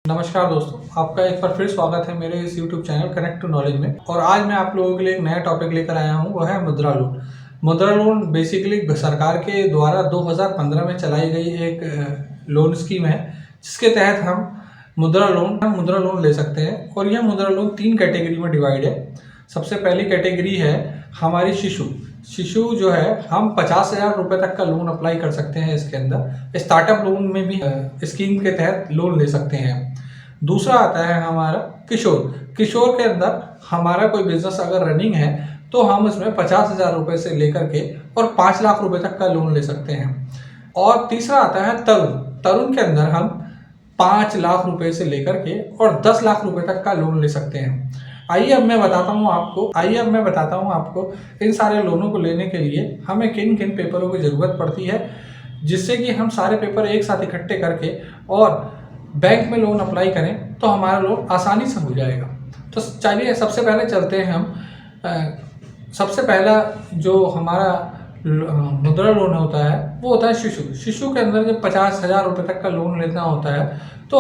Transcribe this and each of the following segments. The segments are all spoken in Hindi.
नमस्कार दोस्तों, आपका एक बार फिर स्वागत है मेरे इस YouTube channel connect to knowledge में। और आज मैं आप लोगों के लिए एक नया टॉपिक लेकर आया हूं, वो है मुद्रा लोन। मुद्रा लोन बेसिकली सरकार के द्वारा 2015 में चलाई गई एक लोन स्कीम है, जिसके तहत हम मुद्रा लोन ले सकते हैं। और यह मुद्रा लोन 3 कैटेगरी में डिवाइड है। सबसे पहली कैटेगरी है हमारी शिशु जो है, हम 50,000 रुपये तक का लोन अप्लाई कर सकते हैं। इसके अंदर स्टार्टअप लोन में भी स्कीम के तहत लोन ले सकते हैं। दूसरा आता है हमारा किशोर के अंदर हमारा कोई बिजनेस अगर रनिंग है तो हम इसमें 50,000 रुपये से लेकर के और 5 लाख रुपए तक का लोन ले सकते हैं। और तीसरा आता है तरुण के अंदर हम 5 लाख रुपए से लेकर के और 10 लाख रुपए तक का लोन ले सकते हैं। आइए अब मैं बताता हूँ आपको इन सारे लोनों को लेने के लिए हमें किन किन पेपरों की ज़रूरत पड़ती है, जिससे कि हम सारे पेपर एक साथ इकट्ठे करके और बैंक में लोन अप्लाई करें तो हमारा लोन आसानी से हो जाएगा। तो चलिए सबसे पहले चलते हैं हम। सबसे पहला जो हमारा मुद्रा लोन होता है वो होता है शिशु के अंदर जब 50,000 रुपये तक का लोन लेना होता है तो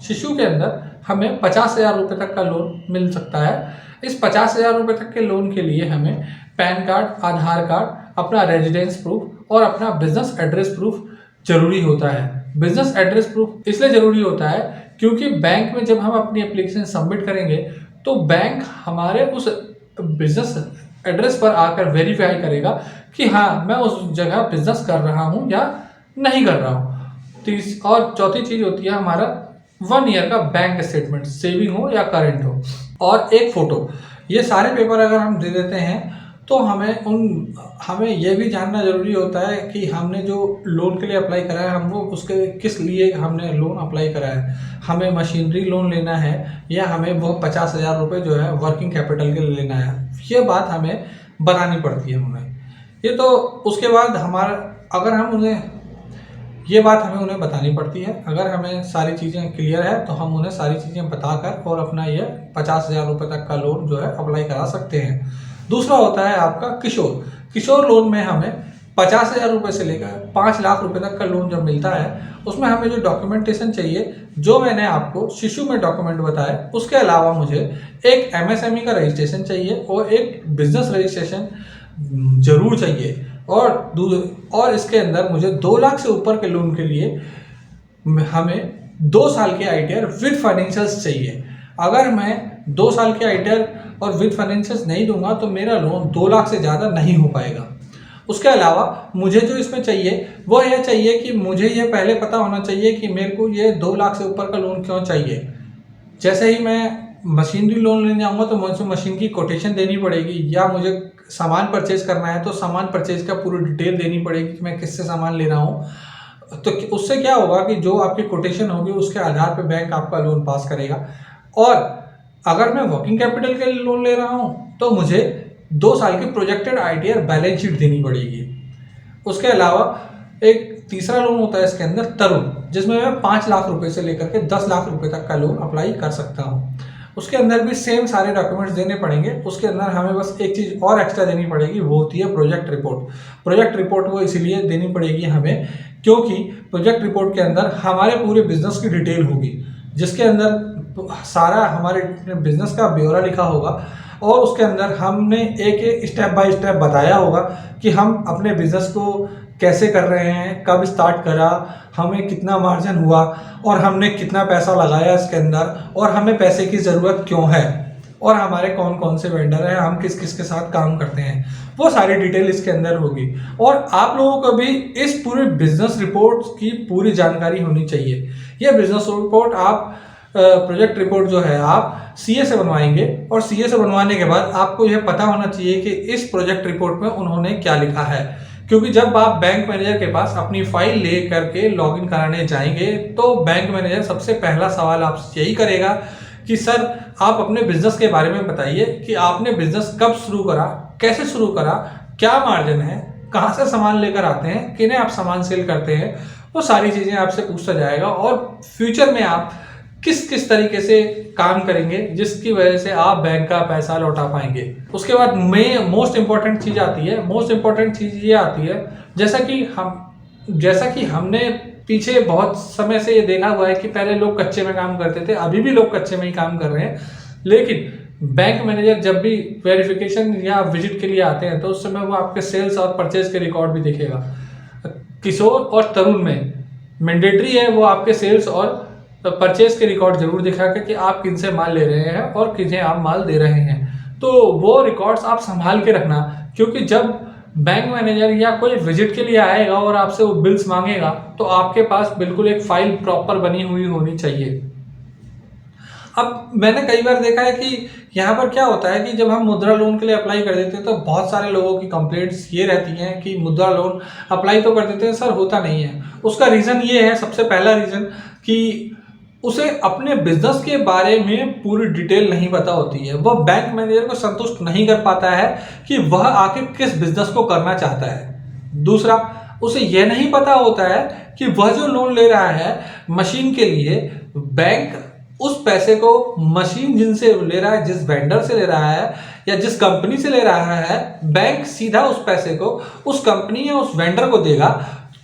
शिशु के अंदर हमें 50,000 रुपये तक का लोन मिल सकता है। इस 50,000 रुपये तक के लोन के लिए हमें पैन कार्ड, आधार कार्ड, अपना रेजिडेंस प्रूफ और अपना बिजनेस एड्रेस प्रूफ जरूरी होता है। बिजनेस एड्रेस प्रूफ इसलिए ज़रूरी होता है क्योंकि बैंक में जब हम अपनी एप्लीकेशन सबमिट करेंगे तो बैंक हमारे उस बिजनेस एड्रेस पर आकर वेरीफाई करेगा कि हाँ, मैं उस जगह बिजनेस कर रहा हूँ या नहीं कर रहा हूँ। और चौथी चीज़ होती है हमारा 1 ईयर का बैंक स्टेटमेंट, सेविंग हो या करंट हो, और एक फ़ोटो। ये सारे पेपर अगर हम दे देते हैं तो हमें यह भी जानना ज़रूरी होता है कि हमने जो लोन के लिए अप्लाई करा है हम वो उसके किस लिए हमने लोन अप्लाई करा है। हमें मशीनरी लोन लेना है या हमें वो 50,000 रुपये जो है वर्किंग कैपिटल के लिए लेना है, ये बात हमें बतानी पड़ती है उन्हें। ये तो उसके बाद ये बात हमें उन्हें बतानी पड़ती है। अगर हमें सारी चीज़ें क्लियर है तो हम उन्हें सारी चीज़ें बताकर और अपना ये 50,000 रुपये तक का लोन जो है अप्लाई करा सकते हैं। दूसरा होता है आपका किशोर लोन में हमें 50,000 रुपये से लेकर 5 लाख रुपए तक का लोन जब मिलता है, उसमें हमें जो डॉक्यूमेंटेशन चाहिए, जो मैंने आपको शिशु में डॉक्यूमेंट बताया, उसके अलावा मुझे एक MSME का रजिस्ट्रेशन चाहिए और एक बिजनेस रजिस्ट्रेशन जरूर चाहिए। और इसके अंदर मुझे 2 लाख से ऊपर के लोन के लिए हमें 2 साल के ITR विद फाइनेंशियल्स चाहिए। अगर मैं 2 साल के ITR और विद फाइनेंशियल्स नहीं दूंगा तो मेरा लोन 2 लाख से ज़्यादा नहीं हो पाएगा। उसके अलावा मुझे जो इसमें चाहिए वो यह चाहिए कि मुझे ये पहले पता होना चाहिए कि मेरे को ये 2 लाख से ऊपर का लोन क्यों चाहिए। जैसे ही मैं मशीनरी लोन लेने जाऊँगा तो मुझे मशीन की कोटेशन देनी पड़ेगी, या मुझे सामान परचेज करना है तो सामान परचेज का पूरी डिटेल देनी पड़ेगी कि मैं किससे सामान ले रहा हूँ। तो उससे क्या होगा कि जो आपकी कोटेशन होगी उसके आधार पर बैंक आपका लोन पास करेगा। और अगर मैं वर्किंग कैपिटल के लिए लोन ले रहा हूँ तो मुझे 2 साल की प्रोजेक्टेड ITR बैलेंस शीट देनी पड़ेगी। उसके अलावा एक तीसरा लोन होता है इसके अंदर तरुण, जिसमें मैं 5 लाख रुपए से लेकर के 10 लाख रुपए तक का लोन अप्लाई कर सकता हूँ। उसके अंदर भी सेम सारे डॉक्यूमेंट्स देने पड़ेंगे। उसके अंदर हमें बस एक चीज़ और एक्स्ट्रा देनी पड़ेगी, वो होती है प्रोजेक्ट रिपोर्ट वो इसलिए देनी पड़ेगी हमें क्योंकि प्रोजेक्ट रिपोर्ट के अंदर हमारे पूरे बिजनेस की डिटेल होगी, जिसके अंदर सारा हमारे बिजनेस का ब्यौरा लिखा होगा और उसके अंदर हमने एक स्टेप बाय स्टेप बताया होगा कि हम अपने बिजनेस को कैसे कर रहे हैं, कब स्टार्ट करा, हमें कितना मार्जिन हुआ और हमने कितना पैसा लगाया इसके अंदर, और हमें पैसे की ज़रूरत क्यों है, और हमारे कौन कौन से वेंडर हैं, हम किस किस के साथ काम करते हैं, वो सारी डिटेल इसके अंदर होगी। और आप लोगों को भी इस पूरे बिजनेस रिपोर्ट की पूरी जानकारी होनी चाहिए। ये बिजनेस रिपोर्ट आप प्रोजेक्ट रिपोर्ट जो है आप CA से बनवाएंगे, और CA से बनवाने के बाद आपको यह पता होना चाहिए कि इस प्रोजेक्ट रिपोर्ट में उन्होंने क्या लिखा है। क्योंकि जब आप बैंक मैनेजर के पास अपनी फाइल ले करके लॉगिन कराने जाएंगे तो बैंक मैनेजर सबसे पहला सवाल आपसे यही करेगा कि सर आप अपने बिजनेस के बारे में बताइए कि आपने बिजनेस कब शुरू करा, कैसे शुरू करा, क्या मार्जिन है, कहाँ से सामान लेकर आते हैं, किन्हें आप सामान सेल करते हैं, वो सारी चीज़ें आपसे पूछता जाएगा। और फ्यूचर में आप किस किस तरीके से काम करेंगे जिसकी वजह से आप बैंक का पैसा लौटा पाएंगे। उसके बाद मोस्ट इम्पॉर्टेंट चीज़ ये आती है, जैसा कि हमने पीछे बहुत समय से ये देखा हुआ है कि पहले लोग कच्चे में काम करते थे, अभी भी लोग कच्चे में ही काम कर रहे हैं, लेकिन बैंक मैनेजर जब भी वेरिफिकेशन या विजिट के लिए आते हैं तो उस समय वो आपके सेल्स और परचेज के रिकॉर्ड भी देखेगा। किशोर और तरुण में मैंडेटरी है वो आपके सेल्स और परचेज के रिकॉर्ड जरूर दिखाएगा कि आप किन से माल ले रहे हैं और किन्हें आप माल दे रहे हैं। तो वो रिकॉर्ड्स आप संभाल के रखना, क्योंकि जब बैंक मैनेजर या कोई विजिट के लिए आएगा और आपसे वो बिल्स मांगेगा तो आपके पास बिल्कुल एक फाइल प्रॉपर बनी हुई होनी चाहिए। अब मैंने कई बार देखा है कि यहाँ पर क्या होता है कि जब हम मुद्रा लोन के लिए अप्लाई कर देते हैं तो बहुत सारे लोगों की कंप्लेंट्स ये रहती हैं कि मुद्रा लोन अप्लाई तो कर देते हैं सर, होता नहीं है। उसका रीज़न ये है, सबसे पहला रीज़न, कि उसे अपने बिजनेस के बारे में पूरी डिटेल नहीं पता होती है। वह बैंक मैनेजर को संतुष्ट नहीं कर पाता है कि वह आखिर किस बिजनेस को करना चाहता है। दूसरा, उसे यह नहीं पता होता है कि वह जो लोन ले रहा है मशीन के लिए, बैंक उस पैसे को मशीन जिनसे ले रहा है, जिस वेंडर से ले रहा है या जिस कंपनी से ले रहा है, बैंक सीधा उस पैसे को उस कंपनी या उस वेंडर को देगा,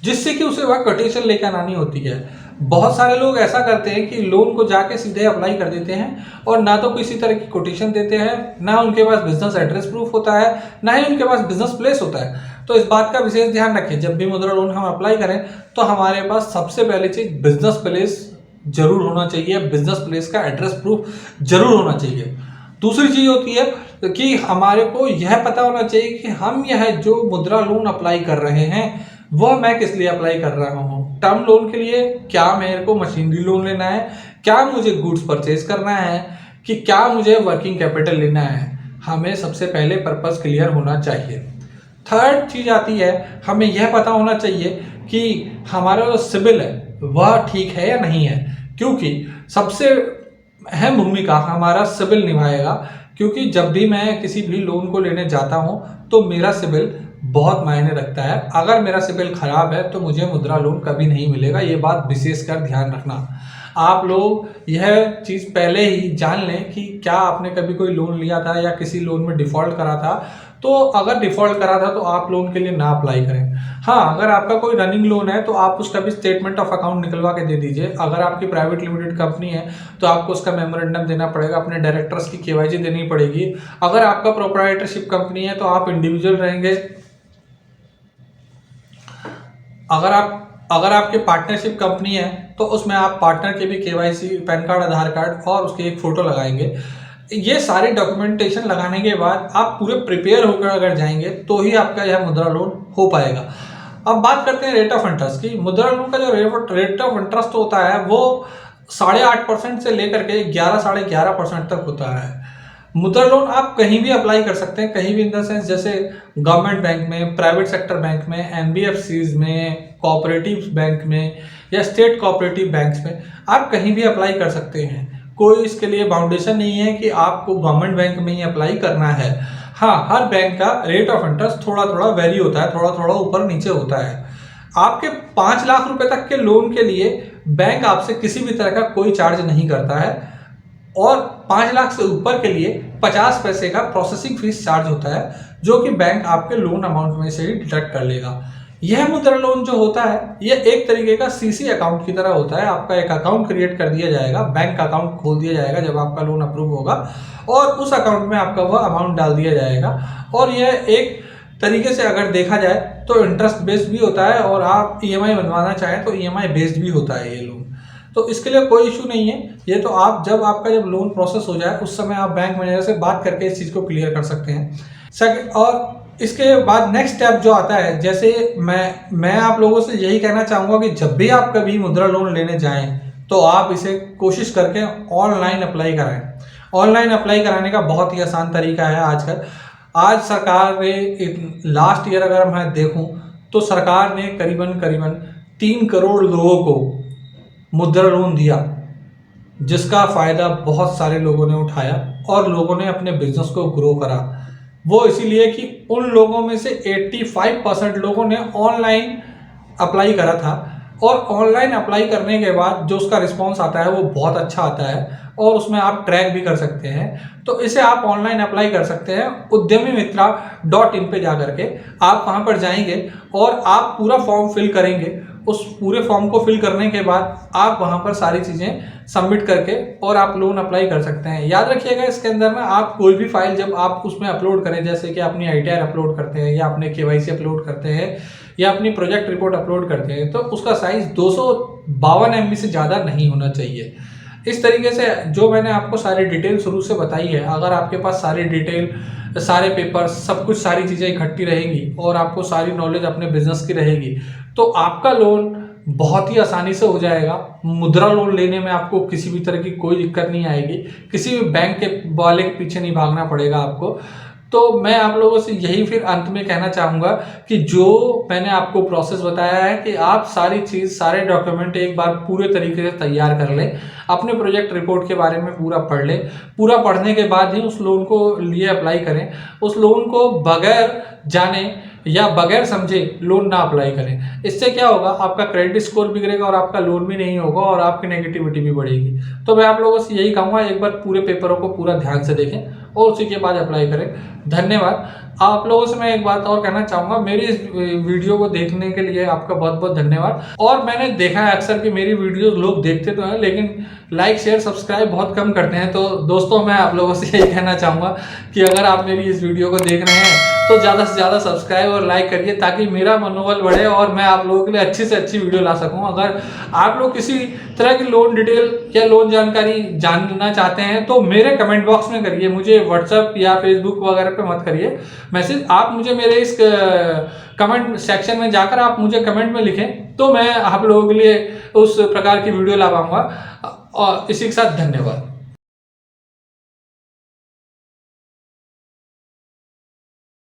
जिससे कि उसे वह कोटेशन लेकर आनी होती है। बहुत सारे लोग ऐसा करते हैं कि लोन को जाके सीधे अप्लाई कर देते हैं और ना तो किसी तरह की कोटेशन देते हैं, ना उनके पास बिजनेस एड्रेस प्रूफ होता है, ना ही उनके पास बिजनेस प्लेस होता है। तो इस बात का विशेष ध्यान रखें, जब भी मुद्रा लोन हम अप्लाई करें तो हमारे पास सबसे पहली चीज बिजनेस प्लेस जरूर होना चाहिए, बिजनेस प्लेस का एड्रेस प्रूफ जरूर होना चाहिए। दूसरी चीज होती है कि हमारे को यह पता होना चाहिए कि हम यह जो मुद्रा लोन अप्लाई कर रहे हैं वह मैं किस लिए अप्लाई कर रहा हूँ। टर्म लोन के लिए क्या मेरे को मशीनरी लोन लेना है, क्या मुझे गुड्स परचेज करना है, कि क्या मुझे वर्किंग कैपिटल लेना है। हमें सबसे पहले पर्पस क्लियर होना चाहिए। थर्ड चीज आती है, हमें यह पता होना चाहिए कि हमारा जो सिबिल है वह ठीक है या नहीं है, क्योंकि सबसे अहम भूमिका हमारा सिबिल निभाएगा। क्योंकि जब भी मैं किसी भी लोन को लेने जाता हूं तो मेरा सिबिल बहुत मायने रखता है। अगर मेरा सिबिल खराब है तो मुझे मुद्रा लोन कभी नहीं मिलेगा, ये बात विशेषकर ध्यान रखना। आप लोग यह चीज़ पहले ही जान लें कि क्या आपने कभी कोई लोन लिया था या किसी लोन में डिफ़ॉल्ट करा था। तो अगर डिफ़ॉल्ट करा था तो आप लोन के लिए ना अप्लाई करें। हाँ, अगर आपका कोई रनिंग लोन है तो आप उसका भी स्टेटमेंट ऑफ अकाउंट निकलवा के दे दीजिए। अगर आपकी प्राइवेट लिमिटेड कंपनी है तो आपको उसका मेमोरेंडम देना पड़ेगा, अपने डायरेक्टर्स की केवाईसी देनी पड़ेगी। अगर आपका प्रोप्राइटरशिप कंपनी है तो आप इंडिविजुअल रहेंगे। अगर आपके पार्टनरशिप कंपनी है तो उसमें आप पार्टनर के भी केवाईसी, पैन कार्ड, आधार कार्ड और उसकी एक फ़ोटो लगाएंगे। ये सारे डॉक्यूमेंटेशन लगाने के बाद आप पूरे प्रिपेयर होकर अगर जाएंगे तो ही आपका यह मुद्रा लोन हो पाएगा। अब बात करते हैं रेट ऑफ इंटरेस्ट की। मुद्रा लोन का जो रेट ऑफ इंटरेस्ट होता है वो 8.5% से लेकर के 11-11.5% तक होता है। मुद्रा लोन आप कहीं भी अप्लाई कर सकते हैं, कहीं भी इन द सेंस जैसे गवर्नमेंट बैंक में, प्राइवेट सेक्टर बैंक में, एनबीएफसीज में, कोऑपरेटिव बैंक में या स्टेट कोऑपरेटिव बैंक्स में आप कहीं भी अप्लाई कर सकते हैं। कोई इसके लिए बाउंडेशन नहीं है कि आपको गवर्नमेंट बैंक में ही अप्लाई करना है। हाँ, हर बैंक का रेट ऑफ इंटरेस्ट थोड़ा थोड़ा वेरी होता है, थोड़ा थोड़ा ऊपर नीचे होता है। आपके 5 लाख रुपए तक के लोन के लिए बैंक आपसे किसी भी तरह का कोई चार्ज नहीं करता है और 5 लाख से ऊपर के लिए 50 पैसे का प्रोसेसिंग फीस चार्ज होता है, जो कि बैंक आपके लोन अमाउंट में से ही डिडक्ट कर लेगा। यह मुद्रा लोन जो होता है यह एक तरीके का सीसी अकाउंट की तरह होता है। आपका एक अकाउंट क्रिएट कर दिया जाएगा, बैंक अकाउंट खोल दिया जाएगा जब आपका लोन अप्रूव होगा और उस अकाउंट में आपका वह अमाउंट डाल दिया जाएगा। और यह एक तरीके से अगर देखा जाए तो इंटरेस्ट बेस्ड भी होता है और आप ईएमआई बनवाना चाहें तो ईएमआई बेस्ड भी होता है ये लोन। तो इसके लिए कोई इशू नहीं है। ये तो आप जब लोन प्रोसेस हो जाए उस समय आप बैंक मैनेजर से बात करके इस चीज़ को क्लियर कर सकते हैं। और इसके बाद नेक्स्ट स्टेप जो आता है, जैसे मैं आप लोगों से यही कहना चाहूँगा कि जब भी आप कभी मुद्रा लोन लेने जाएं तो आप इसे कोशिश करके ऑनलाइन अप्लाई कराएं। ऑनलाइन अप्लाई कराने का बहुत ही आसान तरीका है आजकल। आज सरकार ने लास्ट ईयर अगर मैं देखूं तो सरकार ने करीबन 3 करोड़ लोगों को मुद्रा लोन दिया, जिसका फ़ायदा बहुत सारे लोगों ने उठाया और लोगों ने अपने बिजनेस को ग्रो करा। वो इसीलिए कि उन लोगों में से 85% लोगों ने ऑनलाइन अप्लाई करा था और ऑनलाइन अप्लाई करने के बाद जो उसका रिस्पांस आता है वो बहुत अच्छा आता है और उसमें आप ट्रैक भी कर सकते हैं। तो इसे आप ऑनलाइन अप्लाई कर सकते हैं। udyamimitra.in पे जा करके आप वहाँ पर जाएंगे और आप पूरा फॉर्म फिल करेंगे। उस पूरे फॉर्म को फिल करने के बाद आप वहाँ पर सारी चीज़ें सबमिट करके और आप लोन अप्लाई कर सकते हैं। याद रखिएगा इसके अंदर ना आप कोई भी फाइल जब आप उसमें अपलोड करें, जैसे कि अपनी ITR अपलोड करते हैं या अपने KYC अपलोड करते हैं या अपनी प्रोजेक्ट रिपोर्ट अपलोड करते हैं, तो उसका साइज़ 252 MB से ज़्यादा नहीं होना चाहिए। इस तरीके से जो मैंने आपको सारी डिटेल शुरू से बताई है, अगर आपके पास सारी डिटेल, सारे पेपर, सब कुछ, सारी चीज़ें इकट्ठी रहेंगी और आपको सारी नॉलेज अपने बिजनेस की रहेगी, तो आपका लोन बहुत ही आसानी से हो जाएगा। मुद्रा लोन लेने में आपको किसी भी तरह की कोई दिक्कत नहीं आएगी, किसी भी बैंक के वाले के पीछे नहीं भागना पड़ेगा आपको। तो मैं आप लोगों से यही फिर अंत में कहना चाहूँगा कि जो मैंने आपको प्रोसेस बताया है कि आप सारी चीज़, सारे डॉक्यूमेंट एक बार पूरे तरीके से तैयार कर लें, अपने प्रोजेक्ट रिपोर्ट के बारे में पूरा पढ़ लें, पूरा पढ़ने के बाद ही उस लोन को लिए अप्लाई करें। उस लोन को बगैर जाने या बगैर समझे लोन ना अप्लाई करें। इससे क्या होगा, आपका क्रेडिट स्कोर बिगड़ेगा और आपका लोन भी नहीं होगा और आपकी नेगेटिविटी भी बढ़ेगी। तो मैं आप लोगों से यही कहूँगा, एक बार पूरे पेपरों को पूरा ध्यान से देखें और उसी के बाद अप्लाई करें। धन्यवाद। आप लोगों से मैं एक बात और कहना चाहूँगा, मेरी इस वीडियो को देखने के लिए आपका बहुत बहुत धन्यवाद। और मैंने देखा है अक्सर कि मेरी वीडियो लोग देखते तो हैं लेकिन लाइक शेयर सब्सक्राइब बहुत कम करते हैं। तो दोस्तों मैं आप लोगों से यही कहना चाहूँगा कि अगर आप मेरी इस वीडियो को देख रहे हैं तो ज़्यादा से ज़्यादा सब्सक्राइब और लाइक करिए, ताकि मेरा मनोबल बढ़े और मैं आप लोगों के लिए अच्छी से अच्छी वीडियो ला सकूं। अगर आप लोग किसी तरह की लोन डिटेल या लोन जानकारी जानना चाहते हैं तो मेरे कमेंट बॉक्स में करिए, मुझे व्हाट्सएप या फेसबुक वगैरह पे मत करिए मैसेज, आप मुझे मेरे इस कमेंट सेक्शन में जाकर आप मुझे कमेंट में लिखें, तो मैं आप लोगों के लिए उस प्रकार की वीडियो ला पाऊंगा। और इसी के साथ धन्यवाद।